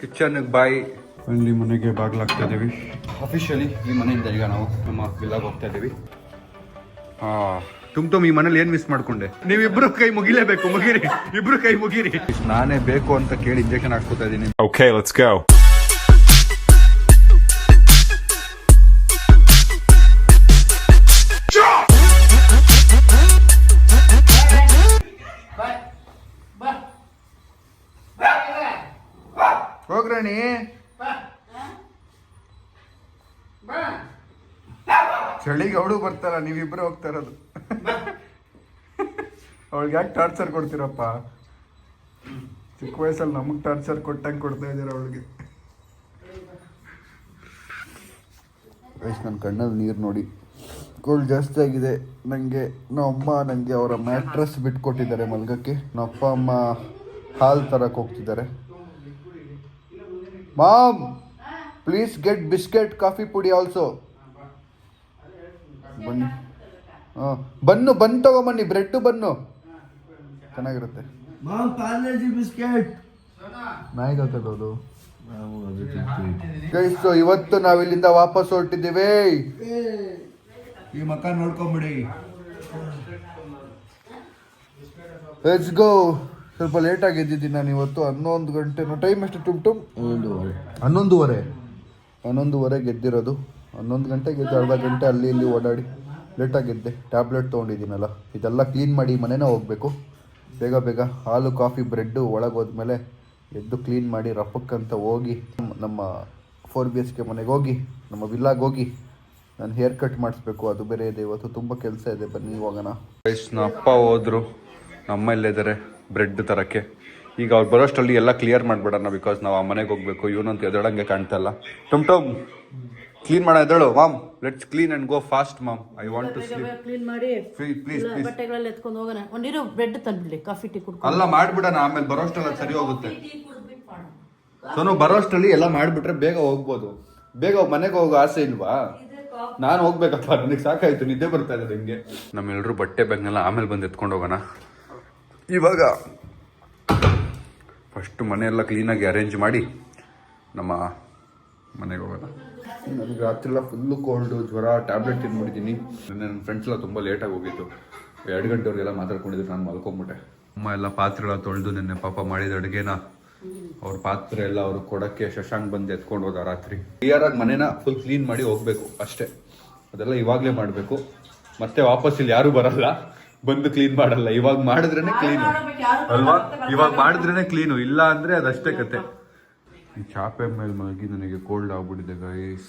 ಕಿಚನ್ಗೆ ಬಾಯ್. ಇಲ್ಲಿ ಮನೆಗೆ ಬಾಗ್ಲಾಗ್ತಾ ಇದೀವಿ ಅಫಿಷಿಯಲಿ. ಈ ಮನೆಯಿಂದ ಈಗ ನಾವು ನಮ್ಮ ವಿಲ್ಲಾಗ್ ಹೋಗ್ತಾ ಇದೀವಿ. ತುಮ್ ಈ ಮನೇಲಿ ಏನ್ ಮಿಸ್ ಮಾಡ್ಕೊಂಡೆ? ನೀವಿಬ್ರು ಕೈ ಮುಗಿಲೇಬೇಕು, ಮುಗಿರಿ, ಇಬ್ರು ಕೈ ಮುಗಿರಿ. ನಾನೇ ಬೇಕು ಅಂತ ಕೇಳಿ ಇಂಜೆಕ್ಷನ್ ಹಾಕ್ಕೋತಾ ಇದೀನಿ. Okay, let's go. ಹೋಗ್ರಣಿ. ಚಳಿಗೆ ಅವಳು ಬರ್ತಾರ, ನೀವಿಬ್ರು ಹೋಗ್ತಾ ಇರೋದು. ಅವಳಿಗೆ ಯಾಕೆ ಟಾರ್ಚರ್ ಕೊಡ್ತೀರಪ್ಪ? ಚಿಕ್ಕ ವಯಸ್ಸಲ್ಲಿ ನಮಗೆ ಟಾರ್ಚರ್ ಕೊಟ್ಟಂಗೆ ಕೊಡ್ತಾ ಇದ್ದೀರ ಅವಳಿಗೆ. ನನ್ನ ಕಣ್ಣಲ್ಲಿ ನೀರು ನೋಡಿ. ಕೋಲ್ಡ್ ಜಾಸ್ತಿ ಆಗಿದೆ ನನಗೆ. ನಮ್ಮಮ್ಮ ನನಗೆ ಅವರ ಮ್ಯಾಟ್ರಸ್ ಬಿಟ್ಕೊಟ್ಟಿದ್ದಾರೆ ಮಲ್ಗಕ್ಕೆ. ನಮ್ಮ ಅಪ್ಪ ಅಮ್ಮ ಹಾಲು ತರಕ್ಕೆ ಹೋಗ್ತಿದ್ದಾರೆ. Mom please get biscuit coffee ಪುಡಿ ಆಲ್ಸೋ. ಬನ್ನಿ. ಬನ್ನು ತಗೊಂಬನ್ನಿ, ಬ್ರೆಡ್ ಬನ್ನು ಚೆನ್ನಾಗಿರುತ್ತೆ. ನಾಯಿಗೆ ಹಾಕೋದು. ಸೊ ಇವತ್ತು ನಾವಿಲ್ಲಿಂದ ವಾಪಸ್ ಹೊರಟಿದ್ದೀವಿ. ಈ ಮಕ್ಕ ನೋಡ್ಕೊಂಬಿಡಿ. Let's go. ಸ್ವಲ್ಪ ಲೇಟಾಗಿ ಎದ್ದಿದ್ದೀನಿ ನಾನು ಇವತ್ತು. 11 ಗಂಟೆ. ಟೈಮ್ ಎಷ್ಟು? ಟುಮ್ 11:30 ಎದ್ದಿರೋದು. 11 ಗಂಟೆಗೆ ಎದ್ದು ಅರ್ಧ ಗಂಟೆ ಅಲ್ಲಿ ಇಲ್ಲಿ ಓಡಾಡಿ ಲೇಟಾಗಿದ್ದೆ. ಟ್ಯಾಬ್ಲೆಟ್ ತೊಗೊಂಡಿದ್ದೀನಲ್ಲ, ಇದೆಲ್ಲ ಕ್ಲೀನ್ ಮಾಡಿ ಮನೆನೇ ಹೋಗಬೇಕು. ಬೇಗ ಹಾಲು ಕಾಫಿ ಬ್ರೆಡ್ಡು ಒಳಗೆ ಹೋದ್ಮೇಲೆ ಎದ್ದು ಕ್ಲೀನ್ ಮಾಡಿ ರಪ್ಪಕ್ಕಂತ ಹೋಗಿ ನಮ್ಮ 4 BHK ಮನೆಗೆ ಹೋಗಿ ನಮ್ಮ ವಿಲ್ಲಾಗ್ ಹೋಗಿ ನಾನು ಹೇರ್ ಕಟ್ ಮಾಡಿಸ್ಬೇಕು. ಅದು ಬೇರೆ ಇದೆ, ಇವತ್ತು ತುಂಬ ಕೆಲಸ ಇದೆ. ಬನ್ನಿ ಹೋಗೋಣ. ನಮ್ಮ ಅಪ್ಪ ಹೋದ್ರು, ನಮ್ಮ ಇಲ್ಲಿದ್ದಾರೆ ಬ್ರೆಡ್ ತರಕ್ಕೆ. ಈಗ ಅವ್ರು ಬರೋಷ್ಟರಲ್ಲಿ ಎಲ್ಲ ಕ್ಲಿಯರ್ ಮಾಡಿಬಿಡೋಣ, ಬಿಕಾಸ್ ನಾವು ಆ ಮನೆಗೆ ಹೋಗಬೇಕು. ಇವನಂತೂ ಎದಳಂಗೆ ಕಾಣ್ತಾ ಇಲ್ಲ. ಟಮ್ ಕ್ಲೀನ್ ಮಾಡ ಎದಳು mom. Let's clean and go fast mom. I want to sleep. Clean ಮಾಡಿ ಪ್ಲೀಸ್ ಬಟ್ಟೆಗಳೆಲ್ಲ ಎತ್ಕೊಂಡು ಹೋಗೋಣ. ಒಂದಿರೋ ಬ್ರೆಡ್ ತಂದ್ಬಿಡಿ, ಕಾಫಿ ಟೀ ಕುಡ್ಕೊಂಡು. ಅಲ್ಲ ಮಾಡ್ಬಿಡೋಣ, ಆಮೇಲೆ ಬರೋಷ್ಟಲ್ಲ ಸರಿ ಹೋಗುತ್ತೆ. ಸೋನು ಬರೋಷ್ಟರಲ್ಲಿ ಎಲ್ಲ ಮಾಡಿಬಿಟ್ರೆ ಬೇಗ ಹೋಗ್ಬೋದು. ಬೇಗ ಮನೆಗೆ ಹೋಗೋ ಆಸೆ ಇಲ್ವಾ? ನಾನು ಹೋಗ್ಬೇಕಪ್ಪ, ನನಗೆ ಸಾಕಾಯ್ತು, ನಿದ್ದೆ ಬರ್ತಾ ಇದೆ ಹಿಂಗೆ. ನಮ್ಮೆಲ್ಲರೂ ಬಟ್ಟೆ ಬ್ಯಾಗ್ನೆಲ್ಲ ಆಮೇಲೆ ಬಂದು ಎತ್ಕೊಂಡು ಹೋಗೋಣ. ಇವಾಗ ಫಸ್ಟ್ ಮನೆಯೆಲ್ಲ ಕ್ಲೀನಾಗಿ ಅರೇಂಜ್ ಮಾಡಿ ನಮ್ಮ ಮನೆಗೆ ಹೋಗೋಣ. ನನಗೆ ರಾತ್ರಿಯೆಲ್ಲ ಫುಲ್ಲು ಕೋಲ್ಡು, ಜ್ವರ, ಟ್ಯಾಬ್ಲೆಟ್ ತಿಂದ್ಬಿಟ್ಟಿದ್ದೀನಿ. ನನ್ನ ಫ್ರೆಂಡ್ಸ್ ಎಲ್ಲ ತುಂಬ ಲೇಟಾಗಿ ಹೋಗಿತ್ತು. 2 ಗಂಟೆವರೆಗೆಲ್ಲ ಮಾತಾಡ್ಕೊಂಡಿದ್ರು. ನಾನು ಮಲ್ಕೊಂಬಿಟ್ಟೆ. ಅಮ್ಮ ಎಲ್ಲ ಪಾತ್ರೆಗಳ ತೊಳೆದು ನಿನ್ನೆ ಪಾಪ ಮಾಡಿದ ಅಡುಗೆನ ಅವ್ರ ಪಾತ್ರೆ ಎಲ್ಲ ಅವ್ರಿಗೆ ಕೊಡೋಕ್ಕೆ ಶಶಾಂಕ್ ಬಂದು ಎತ್ಕೊಂಡು ಹೋದ ರಾತ್ರಿ. ಕ್ಲಿಯರಾಗಿ ಮನೇನ ಫುಲ್ ಕ್ಲೀನ್ ಮಾಡಿ ಹೋಗಬೇಕು ಅಷ್ಟೇ. ಅದೆಲ್ಲ ಇವಾಗಲೇ ಮಾಡಬೇಕು. ಮತ್ತೆ ವಾಪಸ್ ಇಲ್ಲಿ ಯಾರೂ ಬರಲ್ಲ, ಬಂದು ಕ್ಲೀನ್ ಮಾಡಲ್ಲ. ಇವಾಗ ಮಾಡಿದ್ರೇನೆ ಕ್ಲೀನು ಅಲ್ವಾ? ಇವಾಗ ಮಾಡಿದ್ರೇನೆ ಕ್ಲೀನು, ಇಲ್ಲ ಅಂದರೆ ಅದಷ್ಟೇ ಕತೆ. ಈ ಚಾಪೆ ಮೇಲೆ ಮಲಗಿ ನನಗೆ ಕೋಲ್ಡ್ ಆಗ್ಬಿಟ್ಟಿದೆ ಗೈಸ್.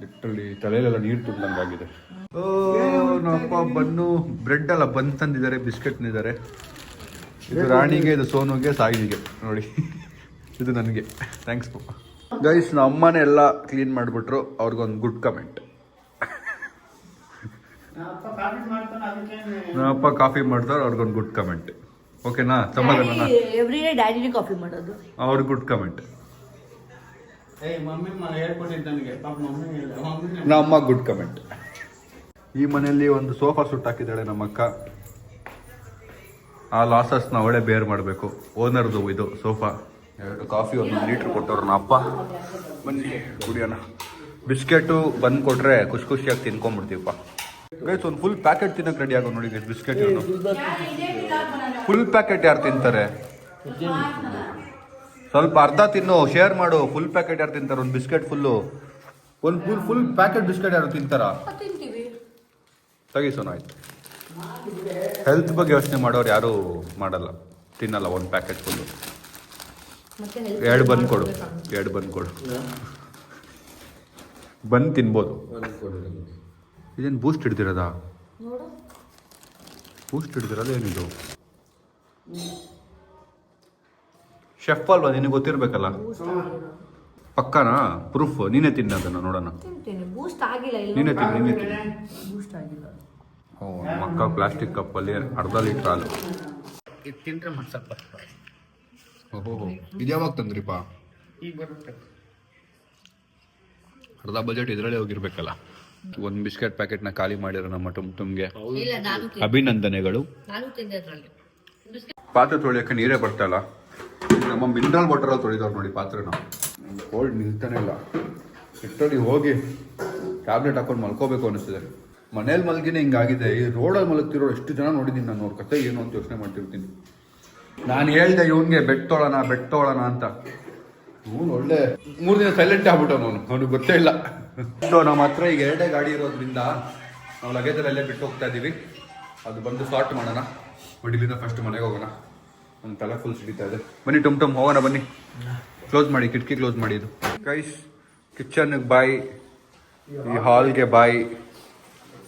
ಲಿಟ್ರಲಿ ತಲೆಯಲ್ಲೆಲ್ಲ ನೀರು ತುಂಬ್ದಂಗಾಗಿದೆ. ನಮ್ಮಪ್ಪ ಬನ್ನು ಬ್ರೆಡ್ ಅಲ್ಲ ಬನ್ ತಂದಿದ್ದಾರೆ, ಬಿಸ್ಕೆಟ್ ತಂದಿದ್ದಾರೆ. ಇದು ರಾಣಿಗೆ, ಇದು ಸೋನುಗೆ, ಸಾಯಿಗೆ ನೋಡಿ. ಇದು ನನಗೆ. ಥ್ಯಾಂಕ್ಸ್ ಪಪ್ಪ. ಗೈಸ್ ನಮ್ಮ ಅಮ್ಮನೇ ಎಲ್ಲ ಕ್ಲೀನ್ ಮಾಡಿಬಿಟ್ರು. ಅವ್ರಿಗೊಂದು ಗುಡ್ ಕಮೆಂಟ್. ನಮ್ಮಪ್ಪ ಕಾಫಿ ಮಾಡ್ತಾರೆ, ಅವ್ರಿಗೊಂದು ಗುಡ್ ಕಮೆಂಟ್. ಓಕೆನಾ? ಸಮಾಧಾನ. ಎವ್ರಿ ಡೇ ಡ್ಯಾಡಿನೇ ಕಾಫಿ ಮಾಡೋದು. ಅವ್ರ ಗುಡ್ ಕಮೆಂಟ್. ನಮ್ಮ ಗುಡ್ ಕಮೆಂಟ್. ಈ ಮನೆಯಲ್ಲಿ ಒಂದು ಸೋಫಾ ಸುಟ್ಟು ಹಾಕಿದ್ದಾಳೆ ನಮ್ಮಕ್ಕ. ಆ ಲಾಸಸ್ನ ಅವಳೇ ಬೇರ್ ಮಾಡಬೇಕು. ಓನರ್ದು ಇದು ಸೋಫಾ. 2 ಕಾಫಿ 1 ಲೀಟ್ರ್ ಕೊಟ್ಟವ್ರು ನಮ್ಮ ಅಪ್ಪ. ಬನ್ನಿ ಕುಡಿಯೋಣ. ಬಿಸ್ಕೆಟು ಬಂದು ಕೊಟ್ರೆ ಖುಷಿಯಾಗಿ ತಿನ್ಕೊಂಡ್ಬಿಡ್ತೀವಪ್ಪ. ಗೈಸ್ ಒಂದು ಫುಲ್ ಪ್ಯಾಕೆಟ್ ತಿನ್ನಕ್ಕೆ ರೆಡಿ ಆಗೋ ನೋಡಿ ಗೈಸ್. ಬಿಸ್ಕೆಟ್ ಫುಲ್ ಪ್ಯಾಕೆಟ್ ಯಾರು ತಿಂತಾರೆ? ಸ್ವಲ್ಪ ಅರ್ಧ ತಿನ್ನು, ಶೇರ್ ಮಾಡು. ಫುಲ್ ಪ್ಯಾಕೆಟ್ ಯಾರು ತಿಂತಾರೆ? ಒಂದು ಬಿಸ್ಕೆಟ್ ಫುಲ್ಲು, ಒಂದು ಫುಲ್ ಪ್ಯಾಕೆಟ್ ಬಿಸ್ಕೆಟ್ ಯಾರು ತಿಂತಾರ? ತೆಗಿಸೋಣ ಆಯ್ತು. ಹೆಲ್ತ್ ಬಗ್ಗೆ ಯೋಚನೆ ಮಾಡೋರು ಯಾರು ಮಾಡಲ್ಲ, ತಿನ್ನಲ್ಲ. 1 ಪ್ಯಾಕೆಟ್ ಫುಲ್ಲು. 2 ಬಂದು ಕೊಡು, 2 ಬಂದು ಕೊಡು. ಬಂದು ತಿನ್ಬೋದು. ಇದೇನು ಬೂಸ್ಟ್ ಹಿಡ್ದಿರೋದಾ? ಬೂಸ್ಟ್ ಹಿಡ್ದಿರೋದು ಏನಿದು? ಶೆಫ್ ಅಲ್ವಾ, ನಿನಗೆ ಗೊತ್ತಿರ್ಬೇಕಲ್ಲ. ಪಕ್ಕನಾ? ಪ್ರೂಫ್? ನೀನೇ ತಿನ್ನ ಅದನ್ನು ನೋಡೋಣ. ನೀನೇ ತಿನ್ನು. ಓ ಮಕ್ಕ ಪ್ಲಾಸ್ಟಿಕ್ ಕಪ್ಪಲ್ಲಿ ಅರ್ಧ ಲೀಟ್ರ್ ಹಾಲು ತಿಂದ್ರೆ ಸ್ವಲ್ಪ. ಓಹೋ, ಇದ್ಯಾವಾಗ ತಂದ್ರಿಪ್ಪ? ಅರ್ಧ ಬಜೆಟ್ ಇದರಲ್ಲೇ ಹೋಗಿರ್ಬೇಕಲ್ಲ. 1 ಬಿಸ್ಕೆಟ್ ಪ್ಯಾಕೆಟ್ನ ಖಾಲಿ ಮಾಡಿರೋ ನಮ್ಮ ಟುಮ್ಗೆ ಅಭಿನಂದನೆಗಳು. ಪಾತ್ರೆ ತೊಳೆಯೋಕ್ಕೆ ನೀರೇ ಬರ್ತಾಯಿಲ್ಲ. ನಮ್ಮ ಮಿನರಲ್ ವಾಟರಲ್ಲಿ ತೊಳಿದವ್ರು ನೋಡಿ ಪಾತ್ರೆನ. ಕೋಲ್ಡ್ ನಿಲ್ತಾನೆ ಇಲ್ಲ. ಇಟ್ಟಲ್ಲಿ ಹೋಗಿ ಟ್ಯಾಬ್ಲೆಟ್ ಹಾಕೊಂಡು ಮಲ್ಕೋಬೇಕು ಅನಿಸ್ತಿದೆ. ಮನೇಲಿ ಮಲಗಿನೇ ಹಿಂಗಾಗಿದೆ. ಈ ರೋಡಲ್ಲಿ ಮಲಗ್ತಿರೋ ಎಷ್ಟು ಜನ ನೋಡಿದ್ದೀನಿ ನಾನು. ಅವ್ರ ಕತೆ ಏನು ಅಂತ ಯೋಚನೆ ಮಾಡ್ತಿರ್ತೀನಿ. ನಾನು ಹೇಳ್ದೆ ಇವನಿಗೆ ಬೆಟ್ ತೊಗೊಳ್ಳೋಣ ಅಂತ. ಇವನು ಒಳ್ಳೆ 3 ದಿನ ಸೈಲೆಂಟ್ ಆಗ್ಬಿಟ್ಟು ಅವ್ನಿಗೆ ಗೊತ್ತೇ ಇಲ್ಲ. ನಮ್ಮ ಹತ್ರ ಈಗ 2 ಗಾಡಿ ಇರೋದ್ರಿಂದ ನಾವು ಲಗೇಜಲ್ಲೇ ಬಿಟ್ಟು ಹೋಗ್ತಾ ಇದ್ದೀವಿ. ಅದು ಬಂದು ಸಾರ್ಟ್ ಮಾಡೋಣ. ಇಲ್ಲಿಂದ ಫಸ್ಟ್ ಮನೆಗೆ ಹೋಗೋಣ. ನನ್ನ ತಲೆ ಫುಲ್ ಸಿಡಿತಾ ಇದೆ. ಬನ್ನಿ ಟಮ್ ಹೋಗೋಣ ಬನ್ನಿ. ಕ್ಲೋಸ್ ಮಾಡಿ, ಕಿಟಕಿ ಕ್ಲೋಸ್ ಮಾಡಿ. ಇದು ಗೈಸ್ ಕಿಚನ್ಗೆ ಬಾಯ್, ಈ ಹಾಲ್ಗೆ ಬಾಯ್,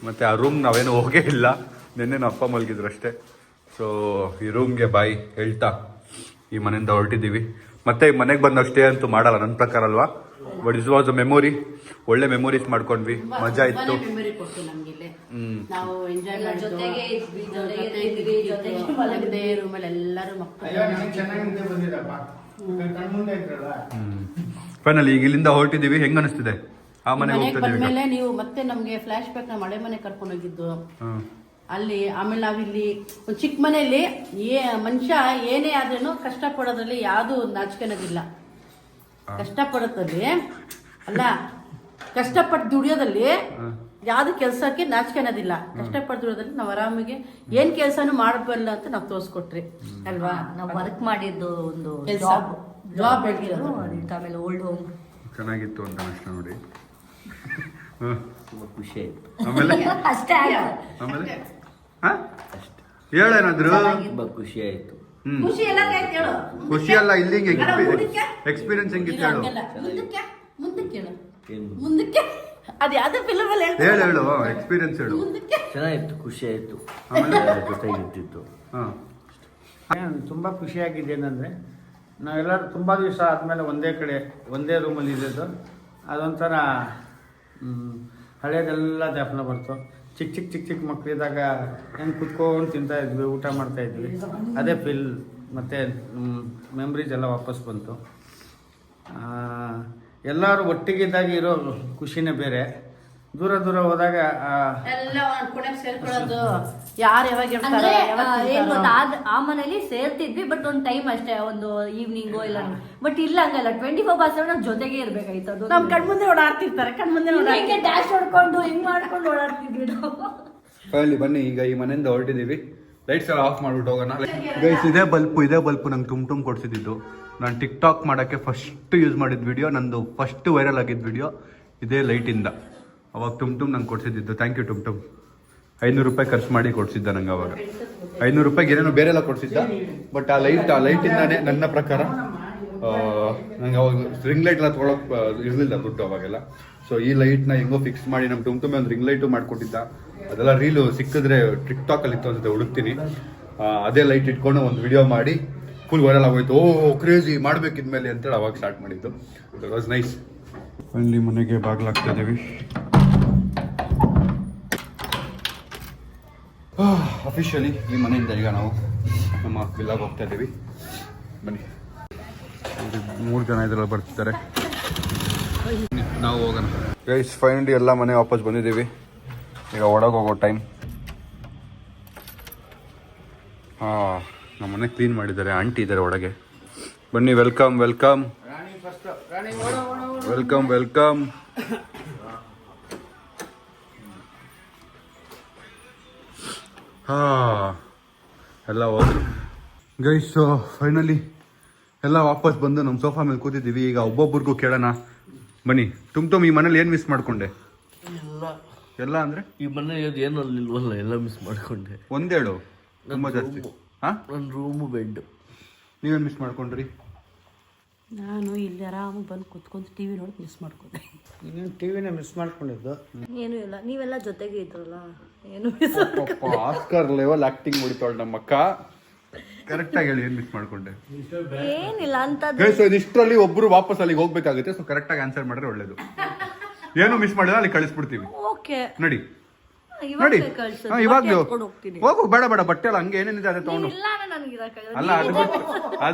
ಮತ್ತು ಆ ರೂಮ್ ನಾವೇನು ಹೋಗೇ ಇಲ್ಲ. ನಿನ್ನೆ ನಮ್ಮ ಅಪ್ಪ ಮಲಗಿದ್ರು ಅಷ್ಟೇ. ಸೊ ಈ ರೂಮ್ಗೆ ಬಾಯ್ ಹೇಳ್ತಾ ಈ ಮನೆಯಿಂದ ಹೊರಟಿದ್ದೀವಿ. ಮತ್ತೆ ಈ ಮನೆಗೆ ಬಂದು ಅಷ್ಟೇ ಅಂತೂ ಮಾಡಲ್ಲ ನನ್ನ ಪ್ರಕಾರ ಅಲ್ವಾ. But is was a memory. ಒಳ್ಳೆ ಮೆಮೊರೀಸ್ ಮಾಡ್ಕೊಂಡ್ವಿ, ಮಜಾ ಇತ್ತು. ಮೆಮೊರಿ ಕೊಡ್ತು ನಮ್ಗೆ ಇಲ್ಲಿ. ನಾವು ಎಂಜಾಯ್ ಮಲಗದೆ ರೂಮಲ್ಲಿ ಎಲ್ಲರೂ ಮಕ್ಕಳು. ಫೈನಲಿ ಈಗ ಇಲ್ಲಿಂದ ಹೊರಟಿದ್ದೀವಿ. ಹೆಂಗ ಅನಿಸ್ತಿದೆ ಆ ಮನೆಗೆ ಹೋಗ್ತಿದ್ದೀವಿ. ಬಂದ್ಮೇಲೆ ನೀವು ಮತ್ತೆ ನಮ್ಗೆ ಫ್ಲಾಶ್ ಬ್ಯಾಕ್ ನ ಮಳೆ ಮನೆ ಕರ್ಕೊಂಡು ಹೋಗಿದ್ದು ಅಲ್ಲಿ. ಆಮೇಲೆ ನಾವಿಲ್ಲಿ ಒಂದು ಚಿಕ್ಕ ಮನೆಯಲ್ಲಿ ಮನುಷ್ಯ ಏನೇ ಆದ್ರೂ ಕಷ್ಟ ಪಡೋದ್ರಲ್ಲಿ ಯಾವ್ದು ನಾಚಿಕೆನದಿಲ್ಲ. ಕಷ್ಟಪಡೋದ್ರಲ್ಲಿ ಅಲ್ಲ, ಕಷ್ಟಪಟ್ಟು ದುಡಿಯೋದಲ್ಲಿ ಯಾವ್ದು ಕೆಲ್ಸಕ್ಕೆ ನಾಚಿಕೆ ಅನ್ನೋದಿಲ್ಲ. ಕಷ್ಟಪಟ್ಟು ದುಡಿಯೋದ್ರಲ್ಲಿ ನಾವು ಆರಾಮಿಗೆ ಏನ್ ಕೆಲ್ಸನೂ ಮಾಡಬಲ್ಲ ಅಂತ ನಾವು ತೋರ್ಸ್ಕೊಟ್ರಿ ಅಲ್ವಾ. ನಾವು ವರ್ಕ್ ಮಾಡಿದ್ದು ಒಂದು ಜಾಬ್ ಹೇಳ್ತಿರೋದು. ಆಮೇಲೆ ಓಲ್ಡ್ ಹೋಮ್ ಚೆನ್ನಾಗಿತ್ತು ಅಂತ ಅಷ್ಟ ನೋಡಿ. ತುಂಬಾ ಖುಷಿ ಆಯ್ತು. ಆಮೇಲೆ ಅಷ್ಟೇ ಆಮೇಲೆ ಹೇಳೇನಾದ್ರು ತುಂಬಾ ಖುಷಿ ಆಯ್ತು. ಖುಷಿ ಎಲ್ಲ ಹೇಳು. ಖುಷಿ ಅಲ್ಲ, ಇಲ್ಲಿಗೆ ಎಕ್ಸ್ಪೀರಿಯನ್ಸ್ ಹೆಂಗಿತ್ತು ಹೇಳು. ಮುಂದಕ್ಕೆ ಅದ್ ಯಾವ್ದು ಫಿಲ್ಮ್ ಅಲ್ಲಿ ಹೇಳು ಎಕ್ಸ್ಪೀರಿಯನ್ಸ್ ಹೇಳು. ಚೆನ್ನಾಗಿತ್ತು, ಖುಷಿ ಆಯ್ತು. ಜೊತೆಗಿರ್ತಿತ್ತು. ತುಂಬ ಖುಷಿಯಾಗಿದೆ ಏನಂದರೆ ನಾವೆಲ್ಲರೂ ತುಂಬ ದಿವಸ ಆದಮೇಲೆ ಒಂದೇ ರೂಮಲ್ಲಿ ಇರೋದು. ಅದೊಂಥರ ಹಳೇದೆಲ್ಲ ಜ್ಞಾಪನ ಬರ್ತು. ಚಿಕ್ಕ ಮಕ್ಕಳಿದ್ದಾಗ ಹೆಂಗೆ ಕುತ್ಕೊಂಡು ತಿಂತಾಯಿದ್ವಿ, ಊಟ ಮಾಡ್ತಾಯಿದ್ವಿ, ಅದೇ ಫೀಲ್ ಮತ್ತು ಮೆಮ್ರೀಸ್ ಎಲ್ಲ ವಾಪಸ್ ಬಂತು. ಎಲ್ಲರೂ ಒಟ್ಟಿಗಿದ್ದಾಗ ಇರೋ ಖುಷಿನೇ ಬೇರೆ. ದೂರ ಹೋದಾಗ ಎಲ್ಲ ಸೇರ್ಕೊಳ್ಳೋದು ಯಾರು ಯಾವಾಗ ಅಂದ್ರೆ ಏನ್ ಗೊತ್ತಾ, ಆ ಮನೇಲಿ ಸೇರ್ತಿದ್ವಿ, ಬಟ್ ಒಂದು ಟೈಮ್ ಅಷ್ಟೇ, ಒಂದು ಈವ್ನಿಂಗೋ ಇಲ್ಲ. ಬಟ್ ಇಲ್ಲ ಹಂಗಲ್ಲ, 24/7 ನಾವು ಜೊತೆಗೆ ಇರ್ಬೇಕಾಯ್ತು. ಅದು ನಮ್ ಕಣ್ಮುಂದೆ ಓಡಾಡ್ತಿರ್ತಾರೆ, ಕಣ್ಮುಂದೆ ಡ್ಯಾಶ್ ಹೊಡ್ಕೊಂಡು ಹಿಂಗ್ ಮಾಡ್ಕೊಂಡು ಓಡಾಡ್ತಿದ್ವಿ ನಾವು. ಫೈನಲಿ ಬನ್ನಿ, ಈಗ ಈ ಮನೆಯಿಂದ ಹೊರಟಿದ್ದೀವಿ. ಲೈಟ್ಸ್ ಎಲ್ಲ ಆಫ್ ಮಾಡ್ಬಿಟ್ಟು ಹೋಗೋಣ. ಗೈಸ್ ಇದೇ ಬಲ್ಪು ನಂಗೆ ಟುಮ್ ಕೊಡ್ಸಿದ್ದು. ನಾನು ಟಿಕ್ಟಾಕ್ ಮಾಡೋಕ್ಕೆ ಫಸ್ಟ್ ಯೂಸ್ ಮಾಡಿದ ವಿಡಿಯೋ, ನಂದು ಫಸ್ಟ್ ವೈರಲ್ ಆಗಿದ್ದ ವಿಡಿಯೋ ಇದೇ ಲೈಟಿಂದ. ಅವಾಗ ಟುಮ್ ನಂಗೆ ಕೊಡ್ಸಿದ್ದು. Thank you ಟುಮ್. 500 ರೂಪಾಯಿ ಖರ್ಚು ಮಾಡಿ ಕೊಡ್ಸಿದ್ದ ನಂಗೆ ಅವಾಗ. 500 ರೂಪಾಯಿಗೆ ಏನೇನೋ ಬೇರೆ ಎಲ್ಲ ಕೊಡ್ಸಿದ್ದ. ಬಟ್ ಆ ಲೈಟಿಂದಾನೇ ನನ್ನ ಪ್ರಕಾರ ನಂಗೆ ಅವಾಗ ರಿಂಗ್ ಲೈಟ್ ಎಲ್ಲ ತೊಗೊಳಕ್ ಇರಲಿಲ್ಲ ದುಡ್ಡು ಅವಾಗೆಲ್ಲ. ಸೊ ಈ ಲೈಟ್ನ ಹೆಂಗೋ ಫಿಕ್ಸ್ ಮಾಡಿ ನಮ್ಮ ಟುಮ್ ಒಂದು ರಿಂಗ್ ಲೈಟು ಮಾಡ್ಕೊಟ್ಟಿದ್ದ. ಅದೆಲ್ಲ ರೀಲು ಸಿಕ್ಕಿದ್ರೆ ಟಿಕ್ಟಾಕಲ್ಲಿ ಇತ್ತು ಅನ್ಸುತ್ತೆ, ಹುಡುಕ್ತೀನಿ. ಅದೇ ಲೈಟ್ ಇಟ್ಕೊಂಡು ಒಂದು ವಿಡಿಯೋ ಮಾಡಿ ಫುಲ್ ವೈರಲ್ ಆಗೋಯ್ತು. ಕ್ರೇಜಿ ಮಾಡ್ಬೇಕಿದ್ಮೇಲೆ ಅಂತೇಳಿ ಅವಾಗ ಸ್ಟಾರ್ಟ್ ಮಾಡಿದ್ದು. It was nice. ಅಲ್ಲಿ ಮನೆಗೆ ಬಾಗಿಲಾಗ್ತಾ ಇದ್ದೀವಿ. ಅಫಿಷಿಯಲಿ ಈ ಮನೆಯಿಂದ ಈಗ ನಾವು ನಮ್ಮ ವಿಲ್ಲಾಗೆ ಹೋಗ್ತಾ ಇದ್ದೀವಿ. ಬನ್ನಿ, 3 ಜನ ಇದರಲ್ಲಿ ಬರ್ತಿದ್ದಾರೆ. ನಾವು ಹೋಗೋಣ. ಗೈಸ್ ಫೈನಲಿ ಎಲ್ಲ ಮನೆ ವಾಪಸ್ ಬಂದಿದ್ದೀವಿ. ಈಗ ಒಳಗೆ ಹೋಗೋ ಟೈಮ್. ನಮ್ಮ ಮನೆ ಕ್ಲೀನ್ ಮಾಡಿದ್ದಾರೆ, ಆಂಟಿ ಇದ್ದಾರೆ ಒಳಗೆ. ಬನ್ನಿ, ವೆಲ್ಕಮ್. ಎಲ್ಲ ಹೋದ್ರು ಗೈಸ್. ಫೈನಲಿ ಎಲ್ಲ ವಾಪಸ್ ಬಂದು ನಮ್ಮ ಸೋಫಾ ಮೇಲೆ ಕೂತಿದ್ದೀವಿ. ಈಗ ಒಬ್ಬೊಬ್ರಿಗೂ ಕೇಳೋಣ. ಬನ್ನಿ, ಟುಮ್ ಈ ಮನೇಲಿ ಏನು ಮಿಸ್ ಮಾಡ್ಕೊಂಡೆ? ಎಲ್ಲ ಅಂದ್ರೆ ಈ ಮನೆ ಏನು ಇಲ್ವಲ್ಲ, ಎಲ್ಲ ಮಿಸ್ ಮಾಡ್ಕೊಂಡೆ. ಒಂದೇಳು ತುಂಬ ಜಾಸ್ತಿ. ನನ್ನ ರೂಮು, ಬೆಡ್. ನೀವೇನು ಮಿಸ್ ಮಾಡ್ಕೊಂಡ್ರಿ? ನಾನು ಇಲ್ಲಿ ಆರಾಮಾಗಿ ಬಂದು ಕುತ್ಕೊಂಡು ಟಿವಿ ನೋಡಿ ಮಿಸ್ ಮಾಡ್ಕೊಂಡೆ. ಇನ್ನೇನು ಟಿವಿನ ಮಿಸ್ ಮಾಡ್ಕೊಂಡಿದ್ದು. ಏನು ಇಲ್ಲ, ನೀವೆಲ್ಲ ಜೊತೆಗೆ ಇದ್ರಲ್ಲ, ಏನು ಆಸ್ಕರ್ ಲೆವೆಲ್ ಆಕ್ಟಿಂಗ್ ಹೊಡಿತಾಳೆ ನಮ್ಮಕ್ಕ. ಕರೆಕ್ಟಾಗಿ ಹೇಳಿ, ಏನು ಮಿಸ್ ಮಾಡ್ಕೊಂಡೆ? ಏನಿಲ್ಲ ಅಂತ. ಇಷ್ಟರಲ್ಲಿ ಒಬ್ರು ವಾಪಸ್ ಅಲ್ಲಿಗೆ ಹೋಗ್ಬೇಕಾಗುತ್ತೆ. ಸೊ ಕರೆಕ್ಟಾಗಿ ಆನ್ಸರ್ ಮಾಡಿದ್ರೆ ಒಳ್ಳೇದು. ಏನು ಮಿಸ್ ಮಾಡಿದ್ರೆ ಅಲ್ಲಿ ಕಳಿಸ್ಬಿಡ್ತೀವಿ. ಓಕೆ, ನಡಿ ಇವಾಗ ಹೋಗು. ಬೇಡ ಬಟ್ಟೆ ಎಲ್ಲ ಹಂಗೆ ಏನೇನಿದೆ ಅದೇ ತಗೊಂಡು. ಅಲ್ಲ,